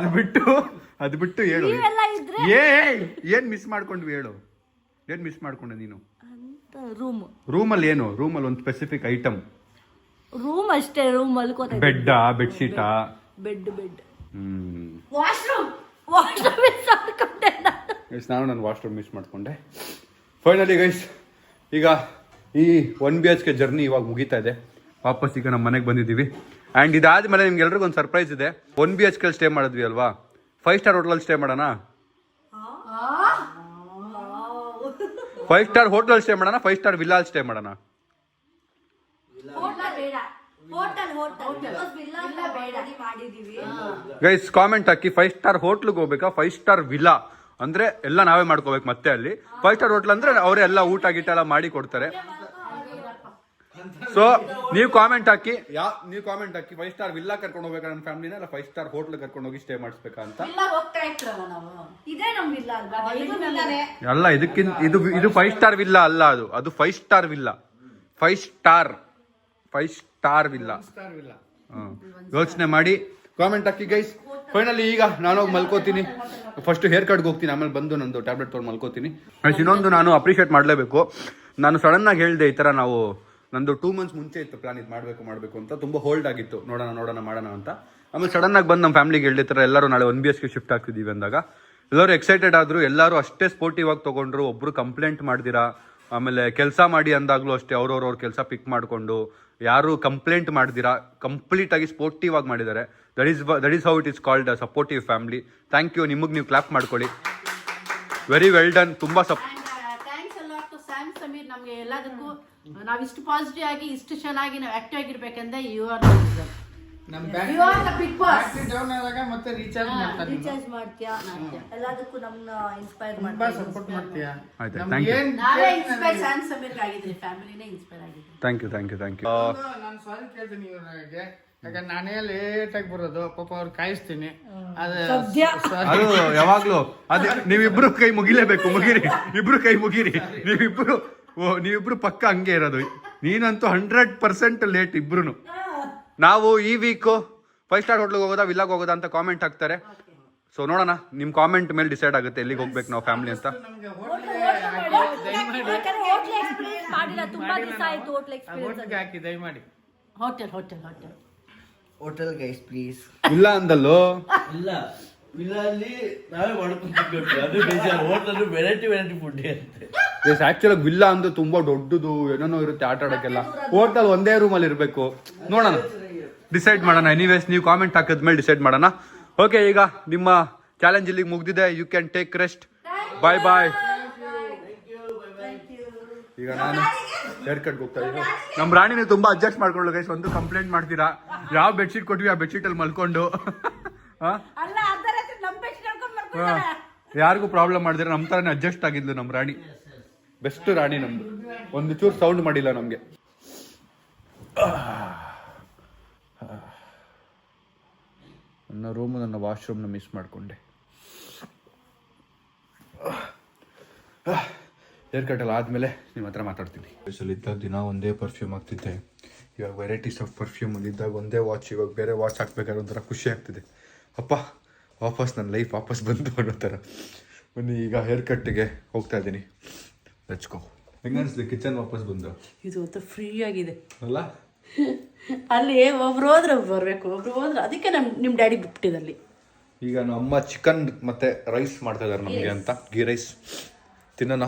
ಅದು ಬಿಟ್ಟು ಹೇಳು. ಏನ್ ಮಿಸ್ ಮಾಡ್ಕೊಂಡ್ವಿ ಹೇಳು. ಏನ್ ಮಿಸ್ ಮಾಡ್ಕೊಂಡೆ ನೀನು? ರೂಮಲ್ಲಿ ಏನು? ರೂಮಲ್ಲಿ ಒಂದು ಸ್ಪೆಸಿಫಿಕ್ ಐಟಮ್. ರೂಮ್ ಅಷ್ಟೇ. ರೂಮ್ ಮಲ್ಕೋತಾ ಬೆಡ್ಡಾ, ಬೆಡ್ಶೀಟಾ? ಬೆಡ್. ವಾಶ್ರೂಮ್ ಮಿಸ್ ಮಾಡ್ಕೊಂಡೆ ನಾನು. ಗೈಸ್ ನಾನು ನನ್ನ ವಾಶ್ರೂಮ್ ಮಿಸ್ ಮಾಡ್ಕೊಂಡೆ. ಫೈನಲಿ ಗೈಸ್ ಈಗ ಈ 1 BHK ಜರ್ನಿ ಇವಾಗ ಮುಗೀತಾ ಇದೆ. ವಾಪಸ್ ಈಗ ನಮ್ಮ ಮನೆಗೆ ಬಂದಿದ್ದೀವಿ. ಆ್ಯಂಡ್ ಇದಾದ್ಮೇಲೆ ನಿಮ್ಗೆ ಎಲ್ರಿಗೂ ಒಂದು ಸರ್ಪ್ರೈಸ್ ಇದೆ. 1 BHK ಸ್ಟೇ ಮಾಡಿದ್ವಿ ಅಲ್ವಾ, 5 ಸ್ಟಾರ್ ಹೋಟೆಲ್ ಸ್ಟೇ ಮಾಡೋಣ. 5 ಸ್ಟಾರ್ ಹೋಟೆಲ್ ಸ್ಟೇ ಮಾಡೋಣ, 5 ಸ್ಟಾರ್ ವಿಲ್ಲಾ ಸ್ಟೇ ಮಾಡೋಣ. ಗೈಸ್ ಕಾಮೆಂಟ್ ಹಾಕಿ 5 ಸ್ಟಾರ್ ಹೋಟ್ಲಿಗೆ ಹೋಗ್ಬೇಕಾ 5 ಸ್ಟಾರ್ ವಿಲ್ಲಾ ಅಂದ್ರೆ ಎಲ್ಲ ನಾವೇ ಮಾಡ್ಕೋಬೇಕು. ಮತ್ತೆ ಅಲ್ಲಿ 5 ಸ್ಟಾರ್ ಹೋಟ್ಲ್ ಅಂದ್ರೆ ಅವರೇ ಎಲ್ಲ ಊಟ ಗೀಟ ಎಲ್ಲ ಮಾಡಿ ಕೊಡ್ತಾರೆ. ಸೊ ನೀವು ಕಾಮೆಂಟ್ ಹಾಕಿ 5 ಸ್ಟಾರ್ ವಿಲ್ಲಾ ಕರ್ಕೊಂಡು ಹೋಗ್ಬೇಕಾ ನನ್ನ ಫ್ಯಾಮಿಲಿನ, ಇಲ್ಲ 5 ಸ್ಟಾರ್ ಹೋಟ್ಲ್ ಕರ್ಕೊಂಡು ಹೋಗಿ ಸ್ಟೇ ಮಾಡಿಸ್ಬೇಕಾ ಅಂತ. ಇದೇ ನಮ್ ವಿಲ್ಲಾ ಅಲ್ವಾ? ಅಲ್ಲ, ಇದಕ್ಕಿಂತ ಇದು 5 ಸ್ಟಾರ್ ವಿಲ್ಲಾ ಅಲ್ಲ, ಅದು 5 ಸ್ಟಾರ್ ವಿಲ್ಲಾ. 5 star villa. ಯೋಚನೆ ಮಾಡಿ ಕಾಮೆಂಟ್ ಹಾಕಿ ಗೈಸ್. ಫೈನಲಿ ಈಗ ನಾನು ಹೋಗಿ ಮಲ್ಕೋತೀನಿ. ಫಸ್ಟ್ ಹೇರ್ ಕಟ್ಗೆ ಹೋಗ್ತೀನಿ, ಆಮೇಲೆ ಬಂದು ನಂದು ಟ್ಯಾಬ್ಲೆಟ್ ತೊಗೊಂಡು ಮಲ್ಕೋತೀನಿ. ಇನ್ನೊಂದು ನಾನು ಅಪ್ರಿಷಿಯೇಟ್ ಮಾಡಲೇಬೇಕು. ನಾನು ಸಡನ್ ಆಗಿ ಹೇಳಿದೆ ಈ ಥರ ನಾವು ನಂದು 2 ಮಂತ್ಸ್ ಮುಂಚೆ ಇತ್ತು ಪ್ಲಾನ್ ಇದು ಮಾಡಬೇಕು ಅಂತ. ತುಂಬ ಹೋಲ್ಡ್ ಆಗಿತ್ತು, ನೋಡೋಣ ಮಾಡೋಣ ಅಂತ. ಆಮೇಲೆ ಸಡನ್ ಆಗಿ ಬಂದು ನಮ್ಮ ಫ್ಯಾಮಿಲಿಗೆ ಹೇಳಿದ ಥರ ಎಲ್ಲರೂ ನಾಳೆ 1 BHK ಶಿಫ್ಟ್ ಆಗ್ತಿದ್ದೀವಿ ಅಂದಾಗ ಎಲ್ಲರೂ ಎಕ್ಸೈಟೆಡ್ ಆದರು. ಎಲ್ಲರೂ ಅಷ್ಟೇ ಸ್ಪೋರ್ಟಿವ್ ಆಗಿ ತೊಗೊಂಡ್ರು. ಒಬ್ಬರು ಕಂಪ್ಲೇಂಟ್ ಮಾಡ್ದಿರಾ. ಆಮೇಲೆ ಕೆಲಸ ಮಾಡಿ ಅಂದಾಗಲೂ ಅಷ್ಟೇ ಅವ್ರ ಕೆಲಸ ಪಿಕ್ ಮಾಡಿಕೊಂಡು ಯಾರು ಕಂಪ್ಲೇಂಟ್ ಮಾಡ್ದಿರಾ ಕಂಪ್ಲೀಟ್ ಆಗಿ ಸ್ಪೋರ್ಟಿವ್ ಆಗಿ ಮಾಡಿದ್ದಾರೆ. That is how it is called a supportive family. Thank you. ನಿಮಗೆ ನೀವು ಕ್ಲಾಪ್ ಮಾಡ್ಕೊಳ್ಳಿ. Very well done. ತುಂಬ thanks all to Sam Sameer. ನಮಗೆ ಎಲ್ಲದಕ್ಕೂ ನಾವು ಇಷ್ಟು ಪಾಸಿಟಿವ್ ಆಗಿ ಇಷ್ಟು ಚೆನ್ನಾಗಿ ನಾವು ಆಕ್ಟಿವ್ ಆಗಿರ್ಬೇಕಂದ್ರೆ you are big boss. Down ಆದಾಗ ಮತ್ತೆ ರೀಚಾರ್ಜ್ ಮಾಡ್ತೀಯಾ, ಎಲ್ಲದಕ್ಕೂ ನಮ್ಮನ್ನ ಇನ್ಸ್ಪೈರ್ ತುಂಬಾ ಸಪೋರ್ಟ್ ಮಾಡ್ತೀಯಾ. ಆಯ್ತು, ಥ್ಯಾಂಕ್ ಯು. ನಾವೇ ಇನ್ಸ್ಪೈರ್ ಸ್ಯಾಮ್ ಸಮೀರ್ ಆಗಿದ್ರಿ, ಫ್ಯಾಮಿಲಿನೇ ಇನ್ಸ್ಪೈರ್ ಆಗಿದ್ರಿ. Thank you. ನಾನು ಸಾರಿ ಕೇಳ್ತೀನಿ ಇವ್ರಿಗೆ, ಯಾಕಂದ್ರೆ ನಾನೇ ಲೇಟ್ ಆಗಿ ಬರೋದು. ಪಾಪ ಅವ್ರು ಕಾಯಿಸ್ತೀನಿ. ಅದು ಯಾವಾಗ್ಲೂ ಅದೇ ನೀವಿಬ್ರು ಕೈ ಮುಗಿಲೇಬೇಕು. ಇಬ್ರು ಕೈ ಮುಗಿರಿ. ನೀವಿಬ್ರು ಪಕ್ಕ ಹಂಗೆ ಇರೋದು. ನೀನಂತೂ 100% ಲೇಟ್ ಇಬ್ರು. ನಾವು ಈ ವೀಕು 5 ಸ್ಟಾರ್ ಹೋಟ್ಲಿಗೆ ಹೋಗೋದಾ ವಿಲ್ಲಾಗ್ ಹೋಗೋದಾ ಅಂತ ಕಾಮೆಂಟ್ ಹಾಕ್ತಾರೆ. ಸೊ ನೋಡೋಣ, ನಿಮ್ಮ ಕಾಮೆಂಟ್ ಮೇಲೆ ಡಿಸೈಡ್ ಆಗುತ್ತೆ ಎಲ್ಲಿಗೆ ಹೋಗ್ಬೇಕು ನಾವು ಫ್ಯಾಮಿಲಿ ಅಂತ. ಹಾಕಿ ದಯಮಾಡಿ ಹೋಟೆಲ್ ಗೈಸ್ ಪ್ಲೀಸ್. ಇಲ್ಲ ಅಂದಲ್ಲೋ. ಇಲ್ಲ ವಿಲ್ಲಲ್ಲಿ ನಾವೇ ಮಾಡ್ಕೊಂಡು ಅದು ಬೇಜಾರು. ಹೋಟೆಲ್ ವೆರೈಟಿ ಫುಡ್ ಇರುತ್ತೆ. ಆಕ್ಚುಲಿ ವಿಲ್ಲಾ ಅಂದ್ರೆ ತುಂಬಾ ದೊಡ್ಡದು, ಏನೇನೋ ಇರುತ್ತೆ ಆಟ ಆಡೋಕ್ಕೆಲ್ಲ. ಹೋಟೆಲ್ ಒಂದೇ ರೂಮಲ್ಲಿ ಇರಬೇಕು. ನೋಡೋಣ, ಡಿಸೈಡ್ ಮಾಡೋಣ. ಎನಿವೇಸ್ ನೀವು ಕಾಮೆಂಟ್ ಹಾಕಿದ್ಮೇಲೆ ಡಿಸೈಡ್ ಮಾಡೋಣ. ಓಕೆ, ಈಗ ನಿಮ್ಮ ಚಾಲೆಂಜ್ ಇಲ್ಲಿಗೆ ಮುಗ್ದಿದೆ. You can take rest. Bye bye. ಈಗ ನಾನು ಹೇರ್ ಕಟ್ಗೆ ಹೋಗ್ತಾ ಇದ್ದೀನಿ. ನಮ್ಮ ರಾಣಿನೇ ತುಂಬಾ ಅಡ್ಜಸ್ಟ್ ಮಾಡ್ಕೊಳ್ಳೋ ಗೈಸ್. ಒಂದು ಕಂಪ್ಲೇಂಟ್ ಮಾಡ್ತೀರಾ, ಯಾವ ಬೆಡ್ಶೀಟ್ ಕೊಟ್ವಿ ಆ ಬೆಡ್ಶೀಟಲ್ಲಿ ಮಲ್ಕೊಂಡು ಯಾರಿಗೂ ಪ್ರಾಬ್ಲಮ್ ಮಾಡಿದ್ರೆ ನಮ್ಮ ಥರನೇ ಅಡ್ಜಸ್ಟ್ ಆಗಿದ್ಲು ನಮ್ಮ ರಾಣಿ. ಬೆಸ್ಟ್ ರಾಣಿ ನಮ್ದು. ಒಂದು ಚೂರು ಸೌಂಡ್ ಮಾಡಿಲ್ಲ ನಮಗೆ. ನನ್ನ ರೂಮು ನನ್ನ ವಾಶ್ರೂಮ್ನ ಮಿಸ್ ಮಾಡಿಕೊಂಡೆ. ಹೇರ್ ಕಟ್ ಎಲ್ಲ ಆದಮೇಲೆ ನಿಮ್ಮ ಹತ್ರ ಮಾತಾಡ್ತೀನಿ. ಇದ್ದಾಗ ದಿನ ಒಂದೇ ಪರ್ಫ್ಯೂಮ್ ಆಗ್ತಿದ್ದೆ. ಇವಾಗ ವೆರೈಟೀಸ್ ಆಫ್ ಪರ್ಫ್ಯೂಮ್ ಇದ್ದಾಗ ಒಂದೇ ವಾಚ್. ಇವಾಗ ಬೇರೆ ವಾಚ್ ಹಾಕ್ಬೇಕಾದ್ರೆ ಒಂಥರ ಖುಷಿ ಆಗ್ತಿದೆ. ಅಪ್ಪ ವಾಪಸ್ ನನ್ನ ಲೈಫ್ ವಾಪಸ್ ಬಂತು ಅನ್ನೋ ಥರ. ಬನ್ನಿ ಈಗ ಹೇರ್ ಕಟ್ಟಿಗೆ ಹೋಗ್ತಾ ಇದ್ದೀನಿ. Let's go. ಹೆಂಗೆ ಅನಿಸ್ಲಿ ಕಿಚನ್ ವಾಪಸ್ ಬಂದು? ಇದು ಫ್ರೀ ಆಗಿದೆ ಅಲ್ಲ? ಅಲ್ಲಿ ಒಬ್ರು ಹೋದ್ರೆ ಬರ್ಬೇಕು, ಒಬ್ರು ಹೋದ್ರೆ ಅದಕ್ಕೆ ನಿಮ್ಮ ಡ್ಯಾಡಿ ಬಿಟ್ಟಿದಲ್ಲಿ. ಈಗ ನಮ್ಮ ಅಮ್ಮ ಚಿಕನ್ ಮತ್ತೆ ರೈಸ್ ಮಾಡ್ತಾ ಇದ್ದಾರೆ ನಮಗೆ ಅಂತ. ಗೀ ರೈಸ್ ತಿನ್ನೋಣ.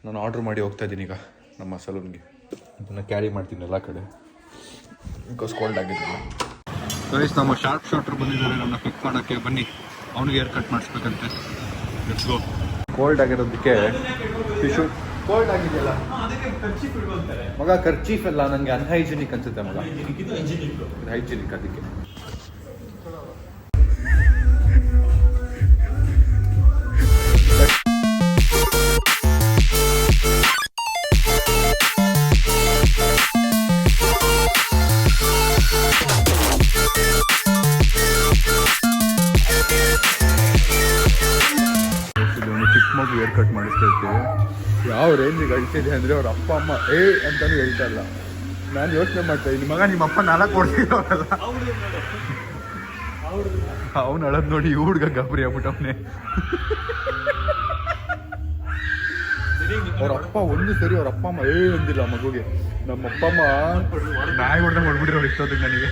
ನಾನು ಆರ್ಡ್ರ್ ಮಾಡಿ ಹೋಗ್ತಾ ಇದ್ದೀನಿ ಈಗ ನಮ್ಮ ಸಲೂನ್ಗೆ. ಇದನ್ನು ಕ್ಯಾರಿ ಮಾಡ್ತೀನಿ ಎಲ್ಲ ಕಡೆ ಬಿಕಾಸ್ ಕೋಲ್ಡ್ ಆಗಿದ್ದಿಲ್ಲ. ರೈಸ್ ನಮ್ಮ ಶಾರ್ಪ್ ಶೂಟರ್ ಬಂದಿದ್ದಾರೆ ನಮ್ಮನ್ನ ಪಿಕ್ ಮಾಡೋಕ್ಕೆ. ಬನ್ನಿ, ಅವನಿಗೆ ಹೇರ್ ಕಟ್ ಮಾಡಿಸ್ಬೇಕಂತೆ. Let's go. ಕೋಲ್ಡ್ ಆಗಿರೋದಕ್ಕೆ ಟಿಶ್ಯೂ ಕೋಲ್ಡ್ ಆಗಿದೆಯಲ್ಲ ಮಗ. ಖರ್ಚೀಫ್ ಎಲ್ಲ ನನಗೆ ಅನ್ಹೈಜಿನಿಕ್ ಅನ್ಸುತ್ತೆ ಮಗ. ಹೈಜಿನಿಕ್ ಅದಕ್ಕೆ. ಚಿಕ್ಕ ಮಗು ಹೇರ್ ಕಟ್ ಮಾಡಿಸ್ತಾ ಇರ್ತೀವಿ. ಯಾವ ರೇಂಜಿಗೆ ಅಳ್ತಿದೆ ಅಂದರೆ ಅವ್ರ ಅಪ್ಪ ಅಮ್ಮ ಅಂತಾನು ಹೇಳ್ತಾ ಇಲ್ಲ. ನಾನು ಯೋಚನೆ ಮಾಡ್ತಾ ಇದ್ದೀನಿ, ಮಗ ನಿಮ್ಮ ಅಪ್ಪ 4 ಕೊಡ್ತಿದ್ದವರಲ್ಲ. ಅವ್ನು ಅಳದ್ ನೋಡಿ ಈ ಹುಡ್ಗ ಗಾಬರಿ ಆಗ್ಬಿಟ್ಟವನೇ. ಅವ್ರ ಅಪ್ಪ ಒಂದು ಸರಿ ಅವ್ರ ಅಪ್ಪ ಅಮ್ಮ ಅಂದಿಲ್ಲ ಮಗುಗೆ. ನಮ್ಮ ಅಪ್ಪ ಅಮ್ಮ ನಾಯಿ ಹೊಡೆದಂಗೆ ಹೊಡ್ಬಿಟ್ಟಿರೋ ಇಷ್ಟೊತ್ತಿಗೆ ನನಗೆ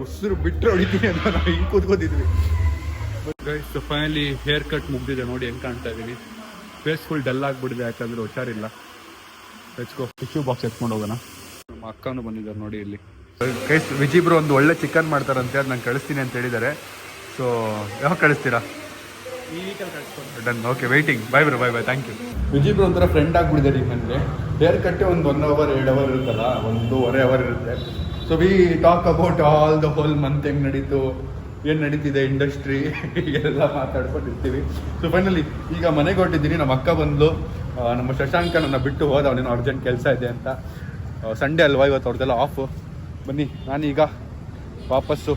ಉಸಿರು ಬಿಟ್ಟರೆ ಹೊಡಿತೀನಿ ಅಂತ ನಾವು ಹಿಂಗೆ ಕೂತ್ಕೋತಿದ್ವಿ. ಗೈಸ್ ಫೈನಲಿ ಹೇರ್ ಕಟ್ ಮುಗ್ದಿದೆ ನೋಡಿ ಹೆಂಗೆ ಕಾಣ್ತಾ ಇದ್ದೀನಿ. ಫೇಸ್ ಫುಲ್ ಡಲ್ ಆಗಿಬಿಟ್ಟಿದೆ ಯಾಕಂದ್ರೆ ಹುಷಾರಿಲ್ಲ. ಹೆಚ್ಕೋ ಟಿಶ್ಯೂ ಬಾಕ್ಸ್ ಎತ್ಕೊಂಡು ಹೋಗೋಣ. ನಮ್ಮ ಅಕ್ಕನೂ ಬಂದಿದ್ದಾರೆ ನೋಡಿ ಇಲ್ಲಿ. ಗೈಸ್ ವಿಜಿಬ್ರು ಒಂದು ಒಳ್ಳೆ ಚಿಕನ್ ಮಾಡ್ತಾರಂತೆ, ಅದು ನಾನು ಕಳಿಸ್ತೀನಿ ಅಂತ ಹೇಳಿದ್ದಾರೆ. ಸೊ ಯಾವಾಗ ಕಳಿಸ್ತೀರಾ? Done, okay, waiting. Bye bro, bye thank you. ವಿಜಿಬ್ರು ಒಂಥರ ಫ್ರೆಂಡ್ ಆಗಿಬಿಟ್ಟಿದ್ದಾರೆ ಈಗ ನನಗೆ. ಹೇರ್ ಕಟ್ಟೆ ಒಂದು 1 hour 2 hour ಇರುತ್ತಲ್ಲ, 1.5 hour ಇರುತ್ತೆ. So we talk about all the whole month ಹೆಂಗೆ ನಡೀತು, ಏನು ನಡೀತಿದೆ ಇಂಡಸ್ಟ್ರಿ ಎಲ್ಲ ಮಾತಾಡ್ಕೊಂಡಿರ್ತೀವಿ. ಸೊ ಫೈನಲಿ ಈಗ ಮನೆಗೆ ಹೊರಟಿದ್ದೀನಿ. ನಮ್ಮ ಅಕ್ಕ ಬಂದು ನಮ್ಮ ಶಶಾಂಕ ನನ್ನ ಬಿಟ್ಟು ಹೋದ, ಅವನೇನೋ ಅರ್ಜೆಂಟ್ ಕೆಲಸ ಇದೆ ಅಂತ. ಸಂಡೇ ಅಲ್ವಾ ಇವತ್ತು, ಅವ್ರದ್ದೆಲ್ಲ ಆಫ್. ಬನ್ನಿ, ನಾನೀಗ ವಾಪಸ್ಸು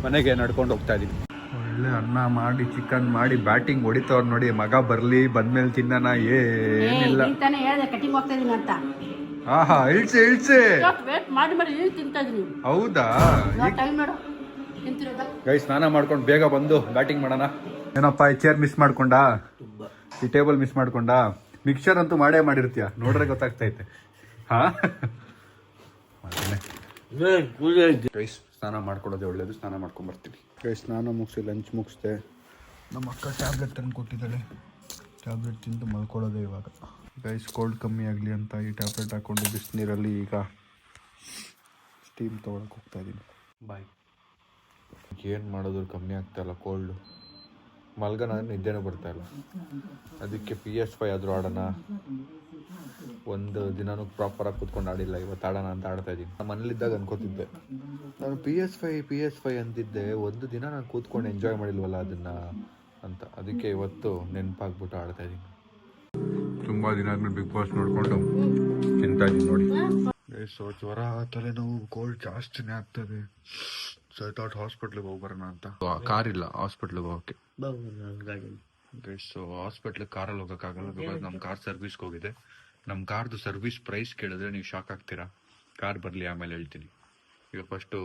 ಮನೆಗೆ ನಡ್ಕೊಂಡು ಹೋಗ್ತಾ ಇದ್ದೀನಿ. ಒಳ್ಳೆ ಅನ್ನ ಮಾಡಿ ಚಿಕನ್ ಮಾಡಿ ಬ್ಯಾಟಿಂಗ್ ಹೊಡಿತವ್ರು ನೋಡಿ. ಮಗ ಬರಲಿ, ಬಂದ್ಮೇಲೆ ತಿನ್ನೋಣ. ಏನಿಲ್ಲ, ತಾನೇ ಹೇಳಿದೆ ಕಟಿಂಗ್ ಹೋಗ್ತಾ ಇದೀನಿ ಅಂತ. ಆಹಾ, ಇಳ್ಸೆ ವೇಟ್ ಮಾಡಿ ಈಗ ತಿಂತಾ ಇದೀನಿ. ಹೌದಾ? ಟೈಮ್ ನೋಡು ತಿಂತಿರೋದ. ಗೈ ಸ್ನಾನ ಮಾಡ್ಕೊಂಡು ಬೇಗ ಬಂದು ಬ್ಯಾಟಿಂಗ್ ಮಾಡೋಣ. ಏನಪ್ಪ, ಈ ಚೇರ್ ಮಿಸ್ ಮಾಡ್ಕೊಂಡ, ಈ ಟೇಬಲ್ ಮಿಸ್ ಮಾಡ್ಕೊಂಡ. ಮಿಕ್ಸರ್ ಅಂತೂ ಮಾಡೇ ಮಾಡಿರ್ತೀಯ, ನೋಡ್ರೆ ಗೊತ್ತಾಗ್ತೈತೆ. ಹಾ, ಗೈಸ್ ಸ್ನಾನ ಮಾಡ್ಕೊಡೋದೇ ಒಳ್ಳೇದು. ಸ್ನಾನ ಮಾಡ್ಕೊಂಡ್ ಬರ್ತೀನಿ. ಗೈಸ್ ಸ್ನಾನ ಮುಗಿಸಿ ಲಂಚ್ ಮುಗಿಸ್ದೆ. ನಮ್ಮ ಅಕ್ಕ ಟ್ಯಾಬ್ಲೆಟ್ ತಂದು ಕೊಟ್ಟಿದ್ದಾಳೆ. ಟ್ಯಾಬ್ಲೆಟ್ ತಿಂದು ಮಲ್ಕೊಳ್ಳೋದೇ ಇವಾಗ. ಗೈಸ್ ಕೋಲ್ಡ್ ಕಮ್ಮಿ ಆಗಲಿ ಅಂತ ಈ ಟ್ಯಾಬ್ಲೆಟ್ ಹಾಕ್ಕೊಂಡು ಬಿಸಿನೀರಲ್ಲಿ ಈಗ ಸ್ಟೀಮ್ ತೊಗೊಳಕ್ಕೆ ಹೋಗ್ತಾ ಇದ್ದೀನಿ. ಬಾಯ್. ಏನು ಮಾಡೋದು, ಕಮ್ಮಿ ಆಗ್ತಾಯಿಲ್ಲ ಕೋಲ್ಡು. ಮಲ್ಗೋಣ ನಿದ್ದೆನೂ ಬರ್ತಾಯಿಲ್ಲ. ಅದಕ್ಕೆ PS5 ಆದರೂ ಆಡೋಣ. ಒಂದು ದಿನನೂ ಪ್ರಾಪರಾಗಿ ಕೂತ್ಕೊಂಡು ಆಡಿಲ್ಲ. ಇವತ್ತು ಆಡೋಣ ಅಂತ ಆಡ್ತಾ ಇದ್ದೀನಿ. ನಾನು ಮನೇಲಿದ್ದಾಗ ಅನ್ಕೋತಿದ್ದೆ, ನಾನು PS5 ಅಂತಿದ್ದೆ, ಒಂದು ದಿನ ನಾನು ಕೂತ್ಕೊಂಡು ಎಂಜಾಯ್ ಮಾಡಿಲ್ವಲ್ಲ ಅದನ್ನು ಅಂತ. ಅದಕ್ಕೆ ಇವತ್ತು ನೆನಪಾಗ್ಬಿಟ್ಟು ಆಡ್ತಾ ಇದ್ದೀನಿ. ತುಂಬ ದಿನ ಆದ್ಮೇಲೆ ಬಿಗ್ ಬಾಸ್ ನೋಡಿಕೊಂಡು ತಿಂತಾ ಇದ್ದೀನಿ ನೋಡಿ. ಸೊ ಜ್ವರ, ತಲೆನೋವು, ಕೋಲ್ಡ್ ಜಾಸ್ತಿನೇ ಆಗ್ತದೆ. ಸೊ ಐ ಥಾಟ್ ಹಾಸ್ಪಿಟ್ಲಿಗೆ ಹೋಗಿ ಬರೋಣ ಅಂತ. ಕಾರ್ ಇಲ್ಲ ಹಾಸ್ಪಿಟ್ಲಿಗೆ ಹೋಗೋಕ್ಕೆ. ಸೊ ಹಾಸ್ಪಿಟ್ಲಿಗೆ ಕಾರಲ್ಲಿ ಹೋಗೋಕ್ಕಾಗಲ್ಲ, ಬಿಕಾಸ್ ನಮ್ಮ ಕಾರ್ ಸರ್ವಿಸ್ಗೆ ಹೋಗಿದೆ. ನಮ್ಮ ಕಾರ್ದು ಸರ್ವಿಸ್ ಪ್ರೈಸ್ ಕೇಳಿದ್ರೆ ನೀವು ಶಾಕ್ ಆಗ್ತೀರಾ. ಕಾರ್ ಬರಲಿ ಆಮೇಲೆ ಹೇಳ್ತೀನಿ. ಈಗ ಫಸ್ಟು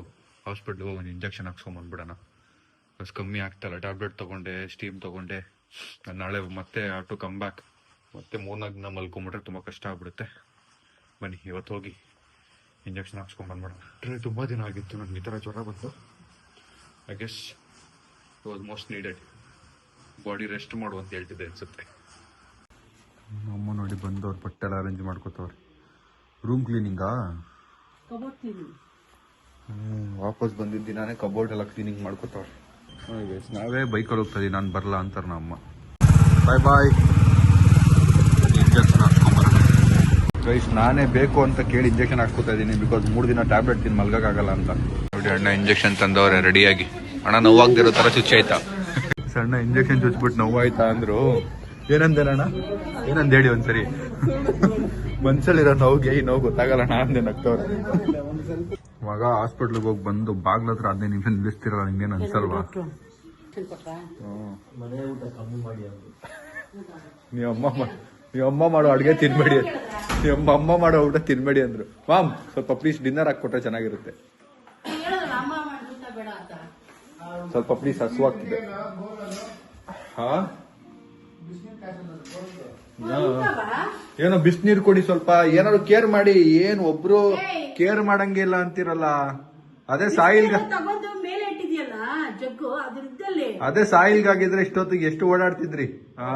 ಹಾಸ್ಪಿಟ್ಲಿಗೆ ಹೋಗಿ ಒಂದು ಇಂಜೆಕ್ಷನ್ ಹಾಕ್ಸ್ಕೊಂಬಂದ್ಬಿಡೋಣ. ಬಸ್ ಕಮ್ಮಿ ಆಗ್ತಾಯಿಲ್ಲ. ಟ್ಯಾಬ್ಲೆಟ್ ತೊಗೊಂಡೆ, ಸ್ಟೀಮ್ ತೊಗೊಂಡೆ. ನಾಳೆ ಮತ್ತೆ ಟು ಕಮ್ ಬ್ಯಾಕ್. ಮತ್ತೆ 3-4 ದಿನ ಮಲ್ಕೊಂಬಿಟ್ರೆ ತುಂಬ ಕಷ್ಟ ಆಗ್ಬಿಡುತ್ತೆ. ಬನ್ನಿ ಇವತ್ತು ಹೋಗಿ ಇಂಜೆಕ್ಷನ್ ಹಾಕ್ಸ್ಕೊಂಬಂದ್ಬಿಡೋಣ. ತುಂಬ ದಿನ ಆಗಿತ್ತು ನನಗೆ ಈ ಥರ ಜ್ವರ ಬಂದು. I guess it was most needed. Body rest ಮಾಡು ಅಂತ ಹೇಳ್ತಿದ್ದೆ ಅನ್ಸುತ್ತೆ. ಅಮ್ಮ ನೋಡಿ ಬಂದವ್ರು ಬಟ್ಟೆಲ್ಲ ಅರೇಂಜ್ ಮಾಡ್ಕೋತವ್ರೆ. ರೂಮ್ ಕ್ಲೀನಿಂಗಾ? ವಾಪಸ್ ಬಂದಿದ್ದ ದಿನಾನೇ ಕಬೋರ್ಡ್ ಎಲ್ಲ ಕ್ಲೀನಿಂಗ್ ಮಾಡ್ಕೋತವ್ರೆ. ನಾವೇ ಬೈಕಲ್ಲಿ ಹೋಗ್ತಾ ಇದೀವಿ, ನಾನು ಬರಲ್ಲ ಅಂತಾರೆ ನಮ್ಮ ಅಮ್ಮ. ಬಾಯ್ ಬಾಯ್. ಇಂಜೆಕ್ಷನ್ ಹಾಕ್ಸ್ಕೊಂಬರೋಣ. ಗೈಸ್ ನಾನೇ ಬೇಕು ಅಂತ ಕೇಳಿ ಇಂಜೆಕ್ಷನ್ ಹಾಕ್ಸ್ಕೊತಾ ಇದ್ದೀನಿ, ಬಿಕಾಸ್ 3 ದಿನ ಟ್ಯಾಬ್ಲೆಟ್ ತಿಂದು ಮಲ್ಗೋಕ್ಕಾಗಲ್ಲ ಅಂತ. ನೋಡಿ ಅಣ್ಣ ಇಂಜೆಕ್ಷನ್ ತಂದವ್ರೆ ರೆಡಿಯಾಗಿ. ಅಣ್ಣ ನೋವಾಗ್ದಿರೋ ಥರ ಚುಚ್ಚಿ ಆಯ್ತಾ? ಸಣ್ಣ ಇಂಜೆಕ್ಷನ್ ಚುಚ್ಬಿಟ್ಟು ನೋವಾಯ್ತಾ ಅಂದ್ರು. ಏನಂದೇನಣ್ಣ, ಏನಂದ ಹೇಳಿ ಒಂದ್ಸರಿ. ಮನ್ಸಲ್ಲಿರೋ ನೋವಿಗೆ ಈ ನೋವು ಗೊತ್ತಾಗಲ್ಲಣ್ಣ ಅಂದೆ ನಗ್ತವ್ರೆ. ಮಗ ಹಾಸ್ಪಿಟ್ಲಿಗೆ ಹೋಗಿ ಬಂದು ಬಾಗ್ಲ ಹತ್ರ 15 ನಿಮಿಷ ನಿಲ್ಲಿಸ್ತಿರಲ್ಲ, ನಿಮ್ಗೇನು ಅನ್ಸಲ್ವಾ? ನೀವಮ್ಮ ಮಾಡೋ ಅಡುಗೆ ತಿನ್ಬೇಡಿ, ಅಮ್ಮ ಮಾಡೋ ಊಟ ತಿನ್ಬೇಡಿ ಅಂದ್ರು. ಮಾಮ್ ಸ್ವಲ್ಪ ಪ್ಲೀಸ್ ಡಿನ್ನರ್ ಹಾಕ್ಕೊಟ್ರೆ ಚೆನ್ನಾಗಿರುತ್ತೆ. ಸ್ವಲ್ಪ ಪ್ಲೀಸ್ ಹಸುವಾಗ್ತಿದೆ. ಹಾ, ಏನೋ ಬಿಸಿನೀರು ಕೊಡಿ ಸ್ವಲ್ಪ, ಏನಾದ್ರು ಕೇರ್ ಮಾಡಿ. ಏನ್ ಒಬ್ರು ಕೇರ್ ಮಾಡಂಗಿಲ್ಲ ಅಂತಿರಲ್ಲ. ಅದೇ ಸಾಯಿಲ್ಗಾಗಿದ್ರೆ ಇಷ್ಟೊತ್ತಿಗೆ ಎಷ್ಟು ಓಡಾಡ್ತಿದ್ರಿ. ಹಾ,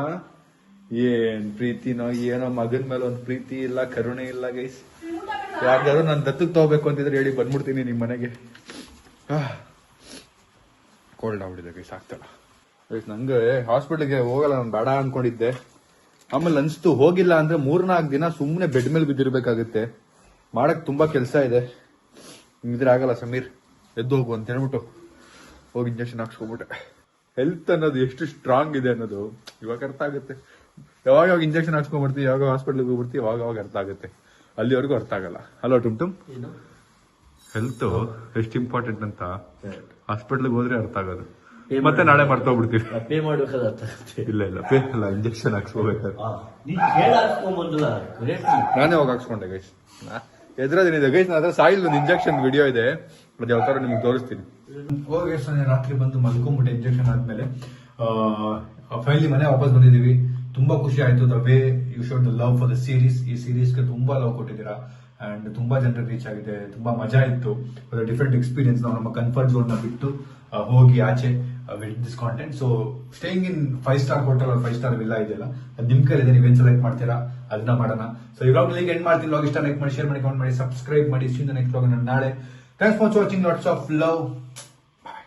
ಏನ್ ಪ್ರೀತಿನೋ ಏನೋ, ಮಗನ್ ಮೇಲೆ ಒಂದ್ ಪ್ರೀತಿ ಇಲ್ಲ, ಕರುಣೆ ಇಲ್ಲ. ಗೈಸ್ ಯಾರ್ಯಾರು ನಾನು ದತ್ತಕ್ಕೆ ತಗೋಬೇಕು ಅಂತಿದ್ರೆ ಹೇಳಿ, ಬಂದ್ಬಿಡ್ತೀನಿ ನಿಮ್ ಮನೆಗೆ. ಕೋಲ್ಡ್ ಆಗ್ಬಿಟ್ಟಿದೆ ಗೈಸ್, ಆಗ್ತಲ್ಲ. ಗೈಸ್ ನಂಗೆ ಹಾಸ್ಪಿಟ್ಲಿಗೆ ಹೋಗಲ್ಲ, ನಾನು ಬೇಡ ಅನ್ಕೊಂಡಿದ್ದೆ. ಆಮೇಲೆ ಅನ್ಸ್ತು ಹೋಗಿಲ್ಲ ಅಂದ್ರೆ 3-4 ದಿನ ಸುಮ್ಮನೆ ಬೆಡ್ ಮೇಲೆ ಬಿದ್ದಿರ್ಬೇಕಾಗುತ್ತೆ. ಮಾಡಕ್ ತುಂಬಾ ಕೆಲಸ ಇದೆ. ನಿಮ್ಮಿದ್ರೆ ಆಗಲ್ಲ ಸಮೀರ್, ಎದ್ದು ಹೋಗು ಅಂತ ಹೇಳ್ಬಿಟ್ಟು ಹೋಗಿ ಇಂಜೆಕ್ಷನ್ ಹಾಕ್ಸ್ಕೊಬಿಟ್ಟೆ. ಹೆಲ್ತ್ ಅನ್ನೋದು ಎಷ್ಟು ಸ್ಟ್ರಾಂಗ್ ಇದೆ ಅನ್ನೋದು ಇವಾಗ ಅರ್ಥ ಆಗುತ್ತೆ. ಯಾವಾಗ ಇಂಜೆಕ್ಷನ್ ಹಾಕ್ಸ್ಕೊಂಡ್ಬರ್ತೀವಿ, ಯಾವಾಗ ಹಾಸ್ಪಿಟ್ಲಿಗೆ ಹೋಗ್ಬಿಡ್ತೀವಿ, ಅವಾಗ ಅರ್ಥ ಆಗುತ್ತೆ. ಅಲ್ಲಿವರೆಗೂ ಅರ್ಥ ಆಗಲ್ಲ. ಹಲೋ ಟುಮ್ ಹೆಲ್ತ್ ಎಷ್ಟು ಇಂಪಾರ್ಟೆಂಟ್ ಅಂತ ಹಾಸ್ಪಿಟ್ಲಿಗೆ ಹೋದ್ರೆ ಅರ್ಥ ಆಗೋದು. ಮತ್ತೆ ನಾಳೆ ಮರ್ತೋಗ್ಬಿಡ್ತೀವಿ. ಪೇ ಮಾಡ್ಬೇಕಾದ್ರೆ ಇಲ್ಲ ಪೇ ಅಲ್ಲ, ಇಂಜೆಕ್ಷನ್ ಹಾಕ್ಸ್ಕೋಬೇಕಾದ್ರೆ. ನಾನೇ ಹೋಗಿ ಹಾಕ್ಸ್ಕೊಂಡೆ ಗೈಸ್. ಎದುರದೇನಿದೆ ಗೈಸ್, ಅದ್ರ ಸಾಯಿಲ್ ಒಂದು ಇಂಜೆಕ್ಷನ್ ವಿಡಿಯೋ ಇದೆ, ಅದು ಯಾವ ತರ ನಿಮ್ಗೆ ತೋರಿಸ್ತೀನಿ. ಹೋಗಿ ರಾತ್ರಿ ಬಂದು ಮಲ್ಕೊಂಡ್ಬಿಟ್ಟೆ ಇಂಜೆಕ್ಷನ್ ಆದ್ಮೇಲೆ. ಫೈನಲಿ ಮನೆ ವಾಪಸ್ ಬಂದಿದೀವಿ. ತುಂಬಾ ಖುಷಿ ಆಯ್ತು the way you showed the love for the series. ಈ ಸೀರೀಸ್ಗೆ ತುಂಬಾ ಲವ್ ಕೊಟ್ಟಿದ್ದೀರಾ ಅಂಡ್ ತುಂಬಾ ಜನರಿಗೆ ರೀಚ್ ಆಗಿದೆ. ತುಂಬಾ ಮಜಾ ಇತ್ತು. Different experience. ನಾವು ನಮ್ಮ ಕಂಫರ್ಟ್ ಝೋನ್ ನ ಬಿಟ್ಟು ಹೋಗಿ ಆಚೆ with this content. So staying in 5-star hotel or 5-star villa ಇದೆಯಲ್ಲ, ಅದು ನಿಮ್ ಕೈಲಿದೆ. ನೀವೇನ್ ಸೆಲೆಕ್ಟ್ ಮಾಡ್ತೀರಾ ಅದನ್ನ ಮಾಡೋಣ. ಸೊ ಈ ವ್ಲಾಗ್ ಎಂಡ್ ಮಾಡ್ತೀನಿ. ವ್ಲಾಗ್ ಇಷ್ಟ ಲೈಕ್ ಮಾಡಿ, ಶೇರ್ ಮಾಡಿ, ಕಮೆಂಟ್ ಮಾಡಿ, ಸಬ್ಸ್ಕ್ರೈಬ್ ಮಾಡಿ. ನೆಕ್ಸ್ಟ್ ವ್ಲಾಗ್ ನಾಳೆ. Thanks for watching. Lots of love. Bye.